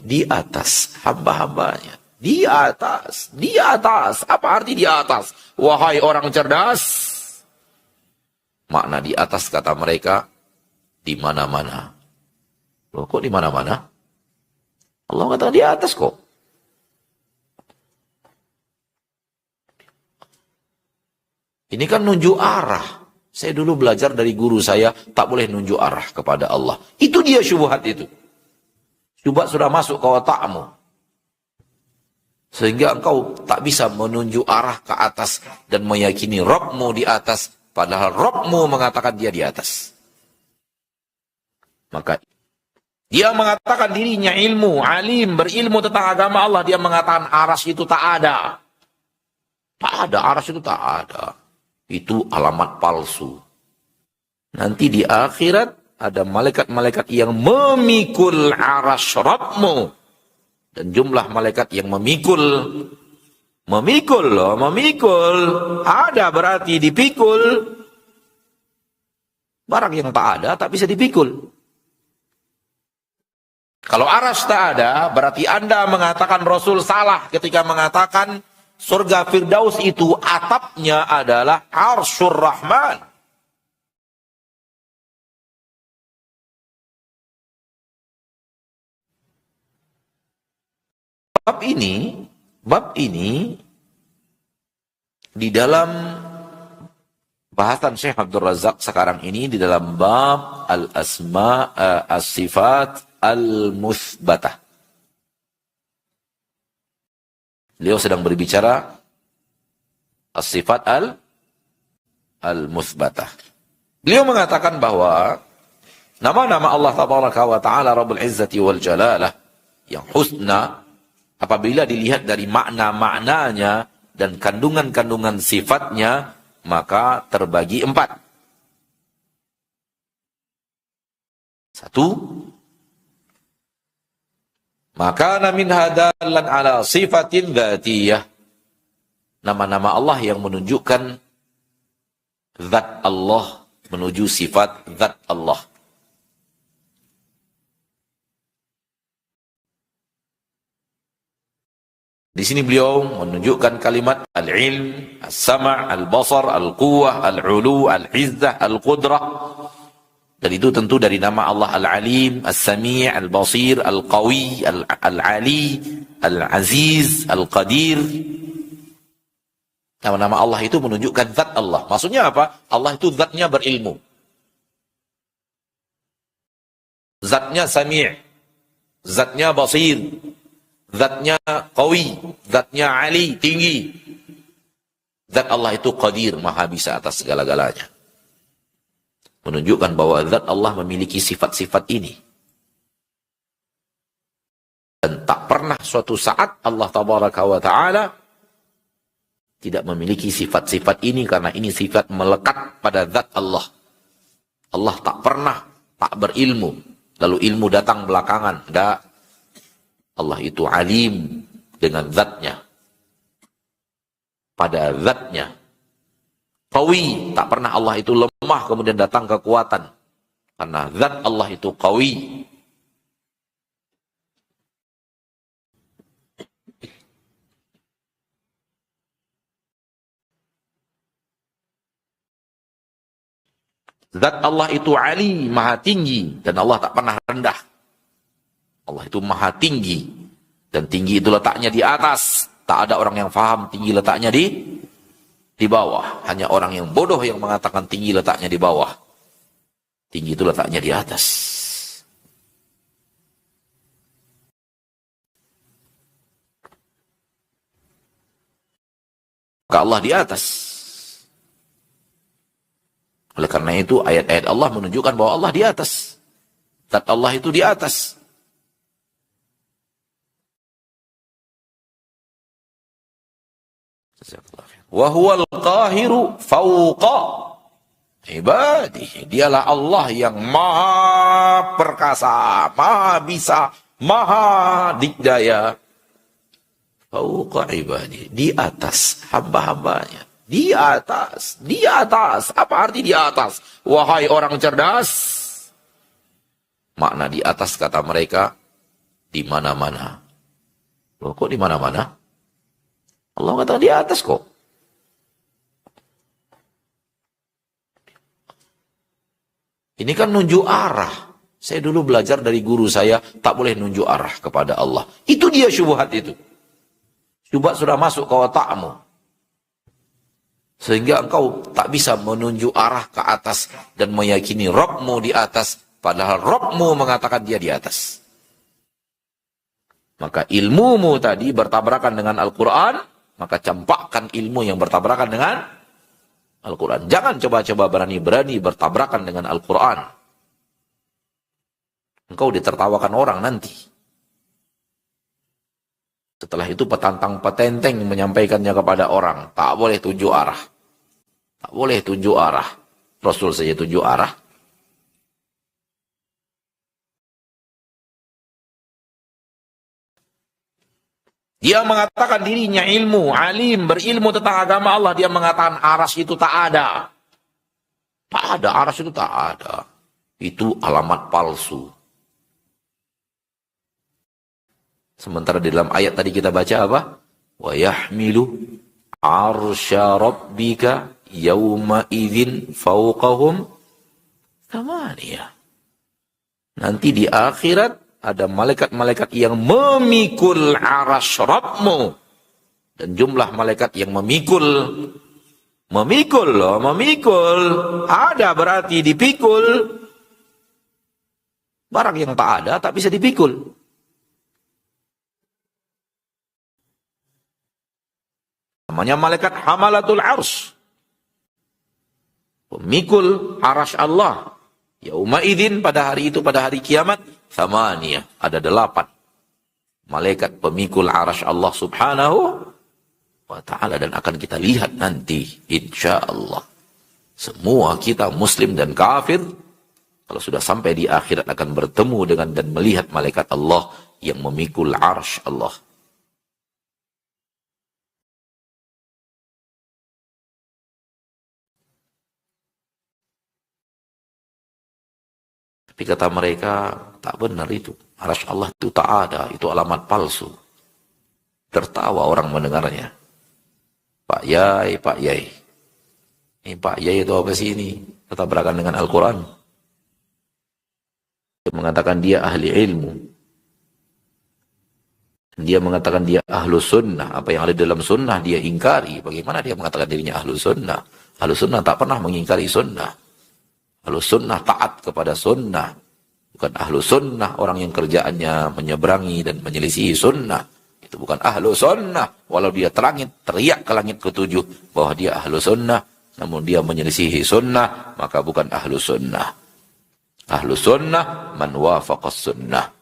Di atas hamba-hambanya. Di atas. Di atas. Apa arti di atas? Wahai orang cerdas. Makna di atas kata mereka, di mana-mana. Loh, kok di mana-mana? Allah kata di atas kok. Ini kan nunjuk arah. Saya dulu belajar dari guru saya, tak boleh nunjuk arah kepada Allah. Itu dia syubhat itu. Syubhat sudah masuk ke otakmu. Sehingga engkau tak bisa menunjuk arah ke atas dan meyakini Rabbmu di atas. Padahal Rabbmu mengatakan dia di atas. Maka dia mengatakan dirinya ilmu, alim, berilmu tentang agama Allah. Dia mengatakan aras itu tak ada. Tak ada, aras itu tak ada. Itu alamat palsu. Nanti di akhirat ada malaikat-malaikat yang memikul aras Rabbmu. Dan jumlah malaikat yang memikul. Memikul loh, memikul. Ada berarti dipikul. Barang yang tak ada tak bisa dipikul. Kalau aras tak ada, berarti Anda mengatakan Rasul salah ketika mengatakan surga Firdaus itu atapnya adalah Arsyur Rahman. Bab ini di dalam bahasan Syekh Abdul Razak sekarang ini di dalam bab al-asma as-sifat al-muthbatah. Beliau sedang berbicara as-sifat al-muthbatah. Beliau mengatakan bahwa nama-nama Allah tabaraka wa ta'ala Rabbul Izzati wal Jalalah yang husna apabila dilihat dari makna-maknanya dan kandungan-kandungan sifatnya, maka terbagi 4. 1. Maka min hadalan ala sifatin dzatiyah. Nama-nama Allah yang menunjukkan zat Allah, menuju sifat zat Allah. Di sini beliau menunjukkan kalimat al-ilm, as-sama', al-basar, al-quwwah, al-ulu, al-izzah, al-qudrah. Dan itu tentu dari nama Allah al-alim, as-sami', al-basir, al-qawi, al-ali, al-aziz, al-qadir. Nama-nama Allah itu menunjukkan zat Allah. Maksudnya apa? Allah itu zatnya berilmu. Zatnya sami', zatnya basir, zatnya qawi, zatnya ali, tinggi. Zat Allah itu qadir, maha bisa atas segala-galanya. Menunjukkan bahwa zat Allah memiliki sifat-sifat ini. Dan tak pernah suatu saat Allah tabaraka wa ta'ala tidak memiliki sifat-sifat ini, karena ini sifat melekat pada zat Allah. Allah tak pernah tak berilmu, lalu ilmu datang belakangan. Tidak. Allah itu alim dengan zatnya. Pada zatnya. Qawi, tak pernah Allah itu lemah kemudian datang kekuatan. Karena zat Allah itu qawi. Zat Allah itu ali, maha tinggi. Dan Allah tak pernah rendah. Allah itu maha tinggi. Dan tinggi itu letaknya di atas. Tak ada orang yang faham tinggi letaknya di bawah. Hanya orang yang bodoh yang mengatakan tinggi letaknya di bawah. Tinggi itu letaknya di atas. Maka Allah di atas. Oleh karena itu ayat-ayat Allah menunjukkan bahwa Allah di atas. Zat Allah itu di atas. Wa huwal qahiru fawqa ibadihi. Dialah Allah yang maha perkasa, maha bisa, maha dikdaya. Fawqa ibadihi, di atas hamba-hambanya. Di atas, di atas. Apa arti di atas? Wahai orang cerdas. Makna di atas kata mereka, di mana-mana. Loh, kok di mana-mana? Allah mengatakan di atas kok. Ini kan nunjuk arah. Saya dulu belajar dari guru saya, tak boleh nunjuk arah kepada Allah. Itu dia syubhat itu. Syubhat sudah masuk ke otakmu. Sehingga engkau tak bisa menunjuk arah ke atas dan meyakini Rabbmu di atas. Padahal Rabbmu mengatakan dia di atas. Maka ilmumu tadi bertabrakan dengan Al-Quran, maka campakkan ilmu yang bertabrakan dengan Al-Quran. Jangan coba-coba berani-berani bertabrakan dengan Al-Quran. Engkau ditertawakan orang nanti. Setelah itu petantang-petenteng menyampaikannya kepada orang. Tak boleh tunjuk arah. Tak boleh tunjuk arah. Rasul saja tunjuk arah. Dia mengatakan dirinya ilmu, alim, berilmu tentang agama Allah. Dia mengatakan aras itu tak ada. Tak ada, aras itu tak ada. Itu alamat palsu. Sementara di dalam ayat tadi kita baca apa? Wa yahmilu arsya rabbika yawma idzin fawqahum thamaniyah. Nanti di akhirat ada malaikat-malaikat yang memikul arasy Rabbmu. Dan jumlah malaikat yang memikul. Memikul loh, memikul. Ada berarti dipikul. Barang yang tak ada tak bisa dipikul. Namanya malaikat hamalatul ars. Pemikul arasy Allah. Yauma idzin pada hari itu, pada hari kiamat. Thamaniyah, ada 8 malaikat pemikul arasy Allah subhanahu wa ta'ala. Dan akan kita lihat nanti insyaallah. Semua kita muslim dan kafir kalau sudah sampai di akhirat akan bertemu dengan dan melihat malaikat Allah yang memikul arasy Allah. Tapi kata mereka, tak benar itu. Arasy Allah itu tak ada, itu alamat palsu. Tertawa orang mendengarnya. Pak Yai, Pak Yai. Ini Pak Yai itu apa sih ini? Bertabrakan dengan Al-Quran. Dia mengatakan dia ahli ilmu. Dia mengatakan dia ahlu sunnah. Apa yang ada dalam sunnah dia ingkari. Bagaimana dia mengatakan dirinya ahlu sunnah? Ahlu sunnah tak pernah mengingkari sunnah. Ahlu sunnah taat kepada sunnah. Bukan ahlu sunnah orang yang kerjaannya menyeberangi dan menyelisihi sunnah. Itu bukan ahlu sunnah. Walau dia teriak ke langit ketujuh bahwa dia ahlu sunnah. Namun dia menyelisihi sunnah. Maka bukan ahlu sunnah. Ahlu sunnah man wafaqas sunnah.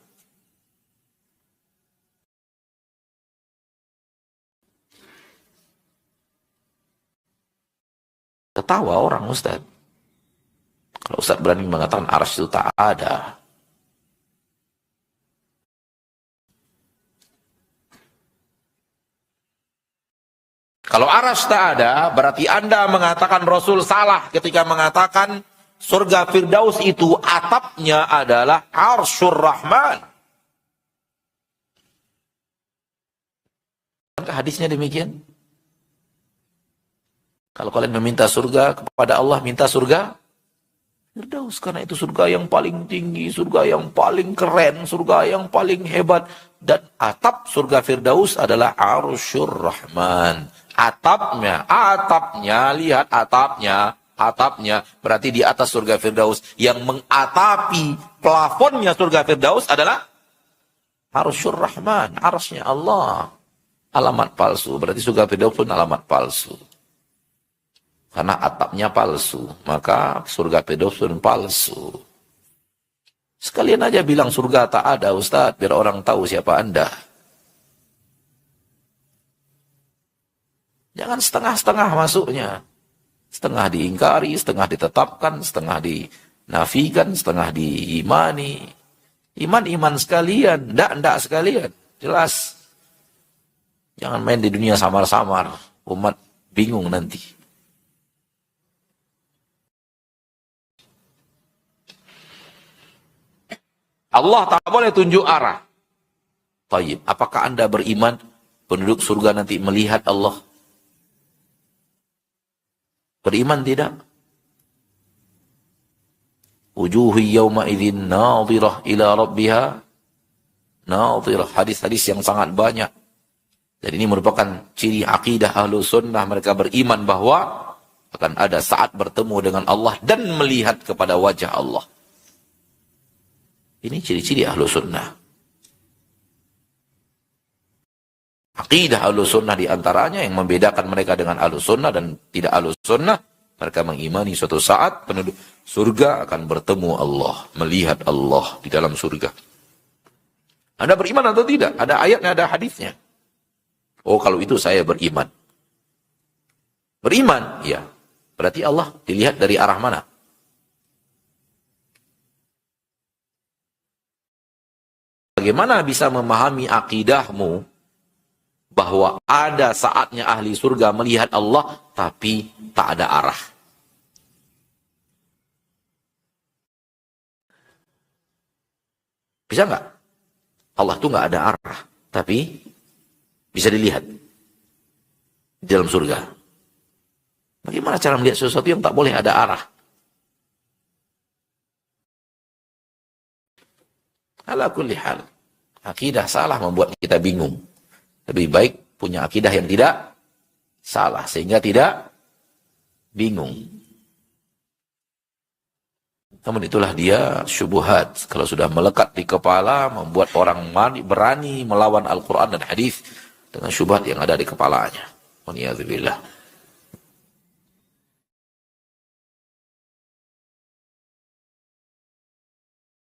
Ketawa orang Ustaz. Kalau Ustaz berani mengatakan arsy itu tak ada. Kalau arsy tak ada, berarti Anda mengatakan Rasul salah ketika mengatakan surga Firdaus itu atapnya adalah Arsyur Rahman. Hadisnya demikian. Kalau kalian meminta surga kepada Allah, minta surga Firdaus, karena itu surga yang paling tinggi, surga yang paling keren, surga yang paling hebat. Dan atap surga Firdaus adalah Arsyur Rahman. Atapnya, lihat atapnya, berarti di atas surga Firdaus. Yang mengatapi plafonnya surga Firdaus adalah Arsyur Rahman, arsy-nya Allah. Alamat palsu, berarti surga Firdaus pun alamat palsu. Karena atapnya palsu, maka surga Firdaus pun palsu. Sekalian aja bilang surga tak ada Ustaz, biar orang tahu siapa Anda. Jangan setengah-setengah masuknya. Setengah diingkari, setengah ditetapkan, setengah dinafikan, setengah diimani. Iman-iman sekalian, ndak sekalian. Jelas. Jangan main di dunia samar-samar. Umat bingung nanti. Allah tak boleh tunjuk arah. Tayyib. Apakah Anda beriman penduduk surga nanti melihat Allah? Beriman tidak? Wujuhu yawma idzin nadhirah ila rabbiha nadhirah. Hadis-hadis yang sangat banyak. Dan ini merupakan ciri akidah ahlu sunnah. Mereka beriman bahwa akan ada saat bertemu dengan Allah dan melihat kepada wajah Allah. Ini ciri-ciri ahlu sunnah. Akidah ahlu sunnah diantaranya yang membedakan mereka dengan ahlu sunnah dan tidak ahlu sunnah. Mereka mengimani suatu saat penduduk surga akan bertemu Allah, melihat Allah di dalam surga. Anda beriman atau tidak? Ada ayatnya, ada hadisnya. Oh, kalau itu saya beriman. Beriman, ya. Berarti Allah dilihat dari arah mana? Bagaimana bisa memahami akidahmu bahwa ada saatnya ahli surga melihat Allah, tapi tak ada arah? Bisa nggak? Allah itu nggak ada arah, tapi bisa dilihat di dalam surga. Bagaimana cara melihat sesuatu yang tak boleh ada arah? Ala kulli hal. Akidah salah membuat kita bingung. Lebih baik punya akidah yang tidak salah, sehingga tidak bingung. Namun itulah dia syubhat. Kalau sudah melekat di kepala, membuat orang berani melawan Al-Quran dan hadis dengan syubhat yang ada di kepalanya. Waliyadzubillah.